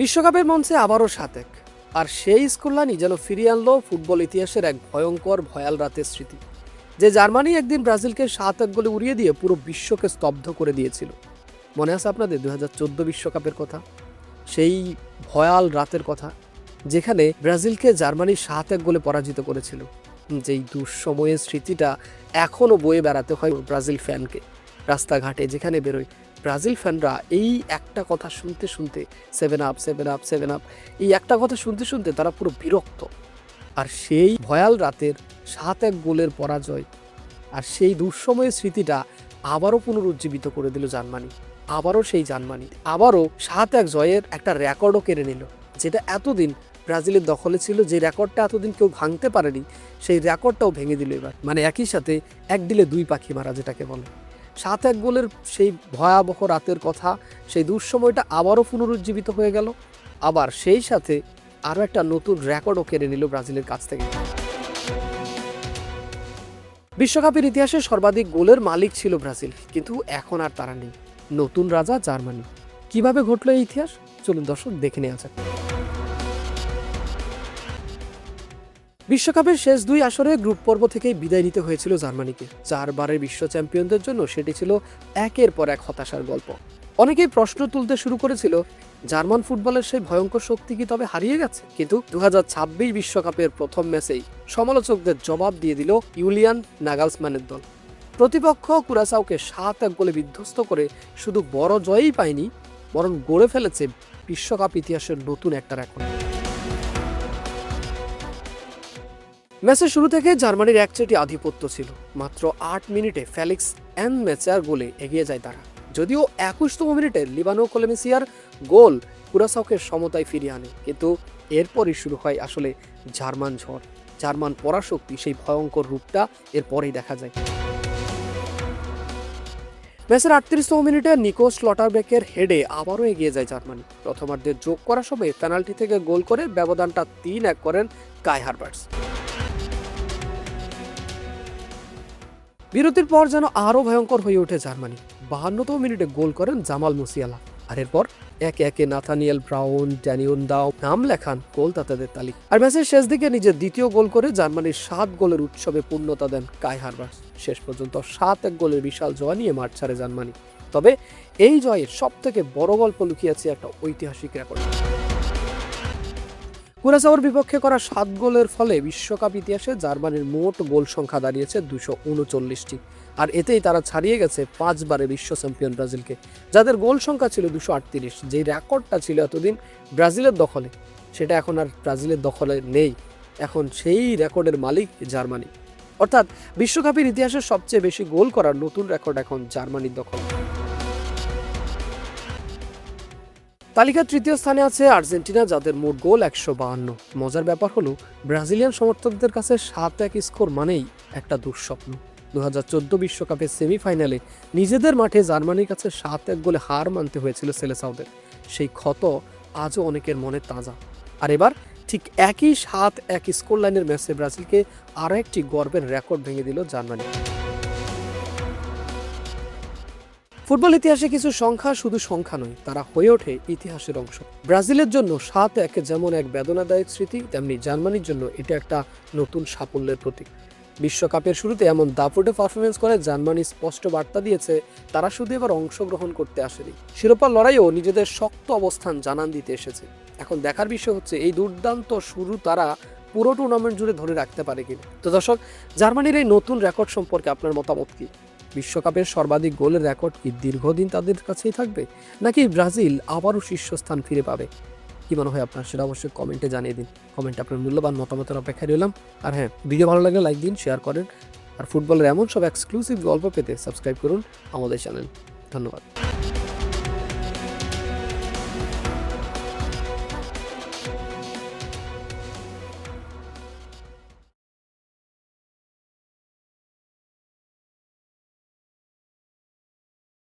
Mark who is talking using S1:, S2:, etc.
S1: বিশ্বকাপের মঞ্চে আবারও ৭-১, আর সেই স্কোরলাইনই যেন ফিরিয়ে আনলো ফুটবল ইতিহাসের এক ভয়ঙ্কর ভয়াল রাতের স্মৃতি, যে জার্মানি একদিন ব্রাজিলকে ৭-১ গোলে উড়িয়ে দিয়ে পুরো বিশ্বকে স্তব্ধ করে দিয়েছিল। মনে আছে আপনাদের ২০১৪ বিশ্বকাপের কথা, সেই ভয়াল রাতের কথা, যেখানে ব্রাজিলকে জার্মানি ৭-১ গোলে পরাজিত করেছিল। যেই দুঃসময়ের স্মৃতিটা এখনও বয়ে বেড়াতে হয় ব্রাজিল ফ্যানকে। রাস্তাঘাটে যেখানে বেরোয় ব্রাজিল ফ্যানরা এই একটা কথা শুনতে শুনতে 7 আপ 7 আপ 7 আপ এই একটা কথা শুনতে শুনতে তারা পুরো বিরক্ত। আর সেই ভয়াল রাতের ৭-১ গোলের পরাজয় আর সেই দুঃসময়ের স্মৃতিটা আবারও পুনরুজ্জীবিত করে দিল জার্মানি। আবারও সেই জার্মানি আবারও ৭-১ জয়ের একটা রেকর্ডও কেড়ে নিল, যেটা এতদিন ব্রাজিলের দখলে ছিল। যে রেকর্ডটা এতদিন কেউ ভাঙতে পারেনি, সেই রেকর্ডটাও ভেঙে দিল এবার। মানে একই সাথে এক দিলে দুই পাখি মারা, যেটাকে বলে। ৭-১ গোলের সেই ভয়াবহ রাতের কথা, সেই দুঃসময়টা আবারও পুনরুজ্জীবিত হয়ে গেল। আবার সেই সাথে আরও একটা নতুন রেকর্ডও কেড়ে নিল ব্রাজিলের কাছ থেকে। বিশ্বকাপের ইতিহাসে সর্বাধিক গোলের মালিক ছিল ব্রাজিল, কিন্তু এখন আর তারা নেই। নতুন রাজা জার্মানি। কিভাবে ঘটলো এই ইতিহাস, চলুন দর্শক দেখে নেওয়া যাক। বিশ্বকাপের শেষ দুই আসরে গ্রুপ পর্ব থেকেই বিদায় নিতে হয়েছিল জার্মানিকে। 4 বারের বিশ্ব চ্যাম্পিয়নদের জন্য সেটি ছিল একের পর এক হতাশার গল্প। অনেকেই প্রশ্ন তুলতে শুরু করেছিল, জার্মান ফুটবলের সেই ভয়ঙ্কর শক্তি কি তবে হারিয়ে গেছে? কিন্তু 2026 বিশ্বকাপের প্রথম ম্যাচেই সমালোচকদের জবাব দিয়ে দিল ইউলিয়ান নাগালসম্যানের দল। প্রতিপক্ষ কুরাসাওকে ৭-১ গোলে বিধ্বস্ত করে শুধু বড় জয়ই পায়নি, বরং গড়ে ফেলেছে বিশ্বকাপ ইতিহাসের নতুন একটা রেকর্ড। ম্যাচের শুরু থেকে জার্মানির একচেটি আধিপত্য ছিল। মাত্র ৮ মিনিটে ফেলিক্স এনমেচার গোলে এগিয়ে যায় তারা। যদিও ২১তম মিনিটে লিবানো কলেমেসিয়ার গোল কুরাসাওকে সমতায় ফিরিয়ে আনে, কিন্তু এরপরই শুরু হয় আসলে জার্মান ঝড়। জার্মান পরাশক্তি সেই ভয়ঙ্কর রূপটা এরপরেই দেখা যায়। ম্যাচের ৩৮তম মিনিটে নিকো স্লটারবেকের হেডে আবারও এগিয়ে যায় জার্মানি। প্রথমার্ধে যোগ করার সময় পেনাল্টি থেকে গোল করে ব্যবধানটা ৩-১ করেন কাই হারভার্টস। বিরতির পর যেন আরও ভয়ঙ্কর হয়ে ওঠে জার্মানি। ৫২তম মিনিটে গোল করেন জামাল মুসিয়ালা, আর এরপর একে একে নাথানিয়েল ব্রাউন, ড্যানিয়ন দাও নাম লেখান গোলদাতাদের তালিকা। আর ম্যাচের শেষ দিকে নিজের দ্বিতীয় গোল করে জার্মানির ৭ গোলের উৎসবে পূর্ণতা দেন কাই হারভার্টস। শেষ পর্যন্ত ৭-১ গোলের বিশাল জয় নিয়ে মাঠ ছাড়ে জার্মানি। তবে এই জয়ের সব থেকে বড় গল্প লুকিয়েছে একটা ঐতিহাসিক রেকর্ড। কুরাসাওয়ার বিপক্ষে করা ৭ গোলের ফলে বিশ্বকাপ ইতিহাসে জার্মানির মোট গোল সংখ্যা দাঁড়িয়েছে ২৩৯টি, আর এতেই তারা ছাড়িয়ে গেছে ৫ বারের বিশ্ব চ্যাম্পিয়ন ব্রাজিলকে, যাদের গোল সংখ্যা ছিল ২৩৮। যে রেকর্ডটা ছিল এতদিন ব্রাজিলের দখলে, সেটা এখন আর ব্রাজিলের দখলে নেই। এখন সেই রেকর্ডের মালিক জার্মানি। অর্থাৎ বিশ্বকাপের ইতিহাসে সবচেয়ে বেশি গোল করার নতুন রেকর্ড এখন জার্মানির দখলে। তালিকার তৃতীয় স্থানে আছে আর্জেন্টিনা, যাদের মোট গোল ১৫২। মজার ব্যাপার হলো, ব্রাজিলিয়ান সমর্থকদের কাছে ৭-১ স্কোর মানেই একটা দুঃস্বপ্ন। ২০১৪ বিশ্বকাপের সেমিফাইনালে নিজেদের মাঠে জার্মানির কাছে ৭-১ গোলে হার মানতে হয়েছিল সেলেসাওদের। সেই ক্ষত আজও অনেকের মনে তাজা। আর এবার ঠিক একই ৭-১ স্কোর লাইনের ম্যাচে ব্রাজিলকে আরও একটি গর্বের রেকর্ড ভেঙে দিল জার্মানি। ফুটবল ইতিহাসে কিছু সংখ্যা শুধু সংখ্যা নয়, তারা হয়ে ওঠে ইতিহাসের অংশ। ব্রাজিলের জন্য ৭-১ যেমন এক বেদনাদায়ক স্মৃতি, তেমনি জার্মানির জন্য এটা একটা নতুন সাফল্যের প্রতীক। বিশ্বকাপের শুরুতে এমন দাপুটে পারফরমেন্স করে জার্মানি স্পষ্ট বার্তা দিয়েছে, তারা শুধু এবার অংশগ্রহণ করতে আসেনি, শিরোপার লড়াইও নিজেদের শক্ত অবস্থান জানান দিতে এসেছে। এখন দেখার বিষয় হচ্ছে এই দুর্দান্ত শুরু তারা পুরো টুর্নামেন্ট জুড়ে ধরে রাখতে পারে কিনা। তো দর্শক, জার্মানির এই নতুন রেকর্ড সম্পর্কে আপনার মতামত কি? বিশ্বকাপের সর্বাধিক গোলের রেকর্ড কি দীর্ঘদিন তাদের কাছেই থাকবে, নাকি ব্রাজিল আবারও শীর্ষস্থান ফিরে পাবে? কি মনে হয় আপনার, সেটা অবশ্যই কমেন্টে জানিয়ে দিন। কমেন্টে আপনার মূল্যবান মতামতের অপেক্ষায় রইলাম। আর হ্যাঁ, ভিডিও ভালো লাগলে লাইক দিন, শেয়ার করেন। আর ফুটবলের এমন সব এক্সক্লুসিভ গল্প পেতে সাবস্ক্রাইব করুন আমাদের চ্যানেল। ধন্যবাদ।